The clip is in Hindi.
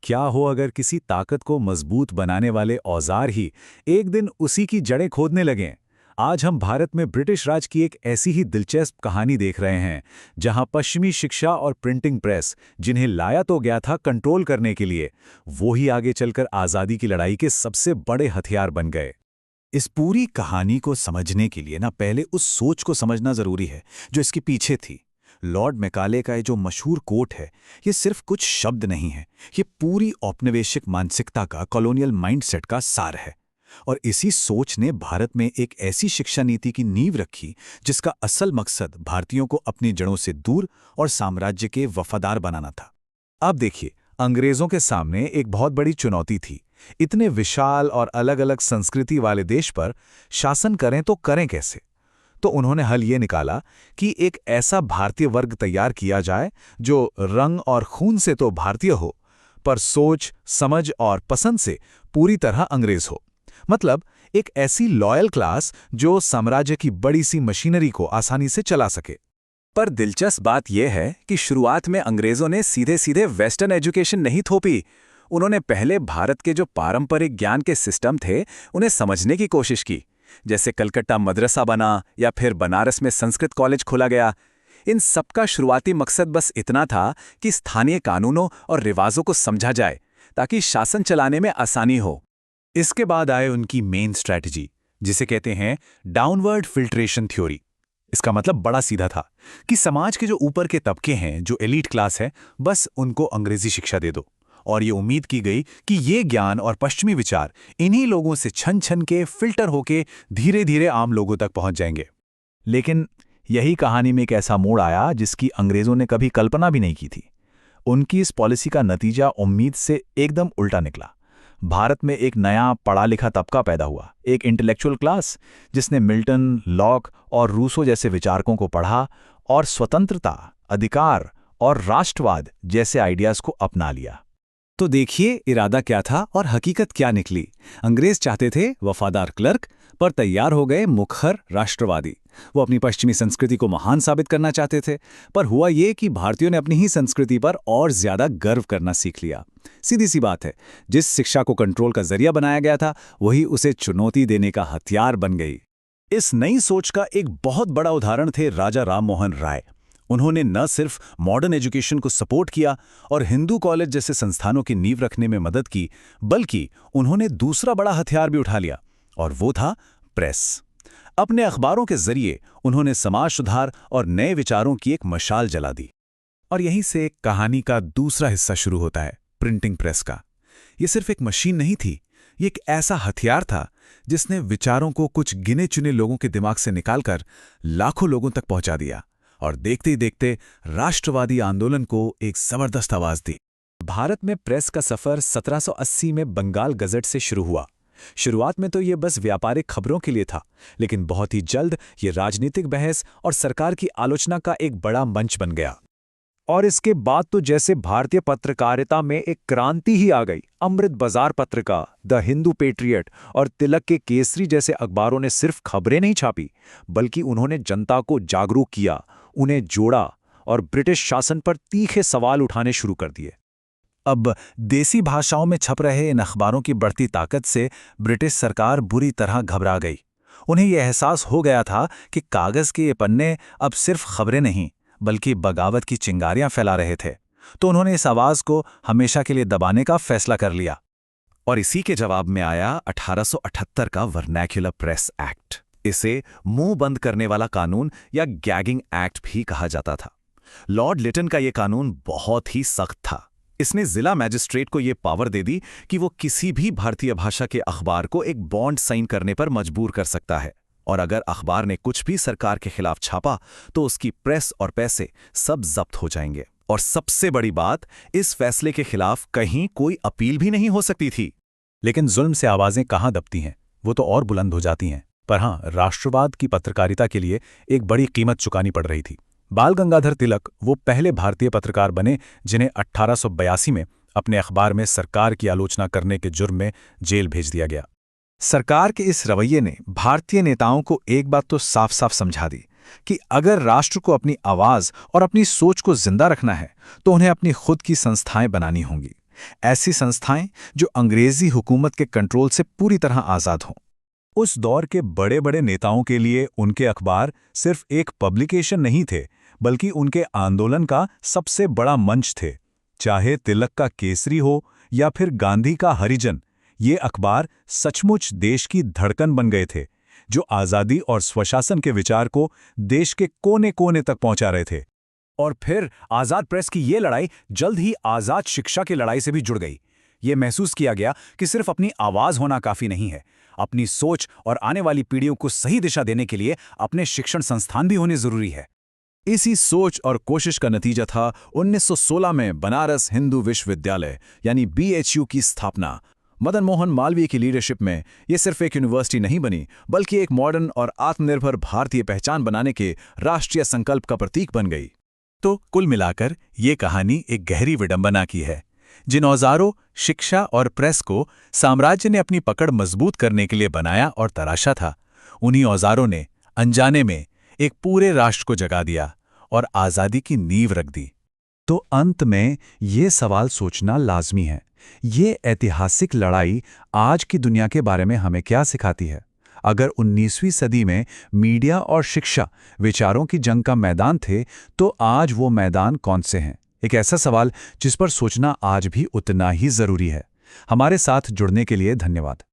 क्या हो अगर किसी ताकत को मजबूत बनाने वाले औजार ही एक दिन उसी की जड़ें खोदने लगें। आज हम भारत में ब्रिटिश राज की एक ऐसी ही दिलचस्प कहानी देख रहे हैं, जहां पश्चिमी शिक्षा और प्रिंटिंग प्रेस, जिन्हें लाया तो गया था कंट्रोल करने के लिए, वो ही आगे चलकर आज़ादी की लड़ाई के सबसे बड़े हथियार बन गए। इस पूरी कहानी को समझने के लिए पहले उस सोच को समझना जरूरी है जो इसके पीछे थी। लॉर्ड मैकाले का ये जो मशहूर कोट है, ये सिर्फ कुछ शब्द नहीं है, ये पूरी औपनिवेशिक मानसिकता का कॉलोनियल माइंडसेट का सार है। और इसी सोच ने भारत में एक ऐसी शिक्षा नीति की नींव रखी जिसका असल मकसद भारतीयों को अपनी जड़ों से दूर और साम्राज्य के वफादार बनाना था। अब देखिए, अंग्रेजों के सामने एक बहुत बड़ी चुनौती थी। इतने विशाल और अलग-अलग संस्कृति वाले देश पर शासन करें तो करें कैसे? तो उन्होंने हल ये निकाला कि एक ऐसा भारतीय वर्ग तैयार किया जाए जो रंग और खून से तो भारतीय हो, पर सोच, समझ और पसंद से पूरी तरह अंग्रेज हो। मतलब एक ऐसी लॉयल क्लास जो साम्राज्य की बड़ी सी मशीनरी को आसानी से चला सके। पर दिलचस्प बात यह है कि शुरुआत में अंग्रेजों ने सीधे सीधे वेस्टर्न एजुकेशन नहीं थोपी। उन्होंने पहले भारत के जो पारंपरिक ज्ञान के सिस्टम थे, उन्हें समझने की कोशिश की। जैसे कलकत्ता मदरसा बना या फिर बनारस में संस्कृत कॉलेज खोला गया। इन सबका शुरुआती मकसद बस इतना था कि स्थानीय कानूनों और रिवाजों को समझा जाए, ताकि शासन चलाने में आसानी हो। इसके बाद आए उनकी मेन स्ट्रैटेजी, जिसे कहते हैं डाउनवर्ड फिल्ट्रेशन थ्योरी। इसका मतलब बड़ा सीधा था कि समाज के जो ऊपर के तबके हैं, जो एलीट क्लास है, बस उनको अंग्रेजी शिक्षा दे दो। और ये उम्मीद की गई कि ये ज्ञान और पश्चिमी विचार इन्हीं लोगों से छन छन के फिल्टर होके धीरे धीरे आम लोगों तक पहुंच जाएंगे। लेकिन यही कहानी में एक ऐसा मोड़ आया जिसकी अंग्रेजों ने कभी कल्पना भी नहीं की थी। उनकी इस पॉलिसी का नतीजा उम्मीद से एकदम उल्टा निकला। भारत में एक नया पढ़ा लिखा तबका पैदा हुआ, एक इंटेलेक्चुअल क्लास जिसने मिल्टन, लॉक और रूसो जैसे विचारकों को पढ़ा और स्वतंत्रता, अधिकार और राष्ट्रवाद जैसे आइडियाज को अपना लिया। तो देखिए, इरादा क्या था और हकीकत क्या निकली। अंग्रेज चाहते थे वफादार क्लर्क, पर तैयार हो गए मुखर राष्ट्रवादी। वो अपनी पश्चिमी संस्कृति को महान साबित करना चाहते थे, पर हुआ ये कि भारतीयों ने अपनी ही संस्कृति पर और ज्यादा गर्व करना सीख लिया। सीधी सी बात है, जिस शिक्षा को कंट्रोल का जरिया बनाया गया था, वही उसे चुनौती देने का हथियार बन गई। इस नई सोच का एक बहुत बड़ा उदाहरण थे राजा राम मोहन राय। उन्होंने न सिर्फ मॉडर्न एजुकेशन को सपोर्ट किया और हिंदू कॉलेज जैसे संस्थानों की नींव रखने में मदद की, बल्कि उन्होंने दूसरा बड़ा हथियार भी उठा लिया, और वो था प्रेस। अपने अखबारों के जरिए उन्होंने समाज सुधार और नए विचारों की एक मशाल जला दी। और यहीं से कहानी का दूसरा हिस्सा शुरू होता है, प्रिंटिंग प्रेस का। ये सिर्फ एक मशीन नहीं थी, ये एक ऐसा हथियार था जिसने विचारों को कुछ गिने चुने लोगों के दिमाग से निकालकर लाखों लोगों तक पहुंचा दिया, और देखते ही देखते राष्ट्रवादी आंदोलन को एक जबरदस्त आवाज दी। भारत में प्रेस का सफर 1780 में बंगाल गजट से शुरू हुआ। शुरुआत में तो ये बस व्यापारिक खबरों के लिए था, लेकिन बहुत ही जल्द ये राजनीतिक बहस और सरकार की आलोचना का एक बड़ा मंच बन गया। और इसके बाद तो जैसे भारतीय पत्रकारिता में एक क्रांति ही आ गई। अमृत बाजार पत्रिका, द हिंदू पेट्रियट और तिलक के केसरी जैसे अखबारों ने सिर्फ खबरें नहीं छापी, बल्कि उन्होंने जनता को जागरूक किया, उन्हें जोड़ा और ब्रिटिश शासन पर तीखे सवाल उठाने शुरू कर दिए। अब देसी भाषाओं में छप रहे इन अखबारों की बढ़ती ताकत से ब्रिटिश सरकार बुरी तरह घबरा गई। उन्हें यह एहसास हो गया था कि कागज के ये पन्ने अब सिर्फ खबरें नहीं, बल्कि बगावत की चिंगारियां फैला रहे थे। तो उन्होंने इस आवाज को हमेशा के लिए दबाने का फैसला कर लिया। और इसी के जवाब में आया 1878 का वर्नैक्युलर प्रेस एक्ट। इसे मुंह बंद करने वाला कानून या गैगिंग एक्ट भी कहा जाता था। लॉर्ड लिटन का यह कानून बहुत ही सख्त था। इसने जिला मैजिस्ट्रेट को यह पावर दे दी कि वो किसी भी भारतीय भाषा के अखबार को एक बॉन्ड साइन करने पर मजबूर कर सकता है, और अगर अखबार ने कुछ भी सरकार के खिलाफ छापा तो उसकी प्रेस और पैसे सब जब्त हो जाएंगे। और सबसे बड़ी बात, इस फैसले के खिलाफ कहीं कोई अपील भी नहीं हो सकती थी। लेकिन जुल्म से आवाजें कहाँ दबती हैं, वो तो और बुलंद हो जाती हैं। पर हाँ, राष्ट्रवाद की पत्रकारिता के लिए एक बड़ी कीमत चुकानी पड़ रही थी। बाल गंगाधर तिलक वो पहले भारतीय पत्रकार बने जिन्हें 1882 में अपने अखबार में सरकार की आलोचना करने के जुर्म में जेल भेज दिया गया। सरकार के इस रवैये ने भारतीय नेताओं को एक बात तो साफ साफ समझा दी कि अगर राष्ट्र को अपनी आवाज और अपनी सोच को जिंदा रखना है तो उन्हें अपनी खुद की संस्थाएं बनानी होंगी। ऐसी संस्थाएं जो अंग्रेजी हुकूमत के कंट्रोल से पूरी तरह आज़ाद हों। उस दौर के बड़े बड़े नेताओं के लिए उनके अखबार सिर्फ एक पब्लिकेशन नहीं थे, बल्कि उनके आंदोलन का सबसे बड़ा मंच थे। चाहे तिलक का केसरी हो या फिर गांधी का हरिजन, ये अखबार सचमुच देश की धड़कन बन गए थे, जो आज़ादी और स्वशासन के विचार को देश के कोने कोने तक पहुंचा रहे थे। और फिर आज़ाद प्रेस की ये लड़ाई जल्द ही आज़ाद शिक्षा की लड़ाई से भी जुड़ गई। ये महसूस किया गया कि सिर्फ अपनी आवाज़ होना काफ़ी नहीं है, अपनी सोच और आने वाली पीढ़ियों को सही दिशा देने के लिए अपने शिक्षण संस्थान भी होने ज़रूरी है। इसी सोच और कोशिश का नतीजा था 1916 में बनारस हिंदू विश्वविद्यालय यानी BHU की स्थापना। मदन मोहन मालवीय की लीडरशिप में ये सिर्फ एक यूनिवर्सिटी नहीं बनी, बल्कि एक मॉडर्न और आत्मनिर्भर भारतीय पहचान बनाने के राष्ट्रीय संकल्प का प्रतीक बन गई। तो कुल मिलाकर ये कहानी एक गहरी विडंबना की है। जिन औजारों, शिक्षा और प्रेस को साम्राज्य ने अपनी पकड़ मजबूत करने के लिए बनाया और तराशा था, उन्हीं औजारों ने अनजाने में एक पूरे राष्ट्र को जगा दिया और आज़ादी की नींव रख दी। तो अंत में ये सवाल सोचना लाजमी है, ये ऐतिहासिक लड़ाई आज की दुनिया के बारे में हमें क्या सिखाती है? अगर 19वीं सदी में मीडिया और शिक्षा विचारों की जंग का मैदान थे, तो आज वो मैदान कौन से हैं? एक ऐसा सवाल जिस पर सोचना आज भी उतना ही जरूरी है। हमारे साथ जुड़ने के लिए धन्यवाद।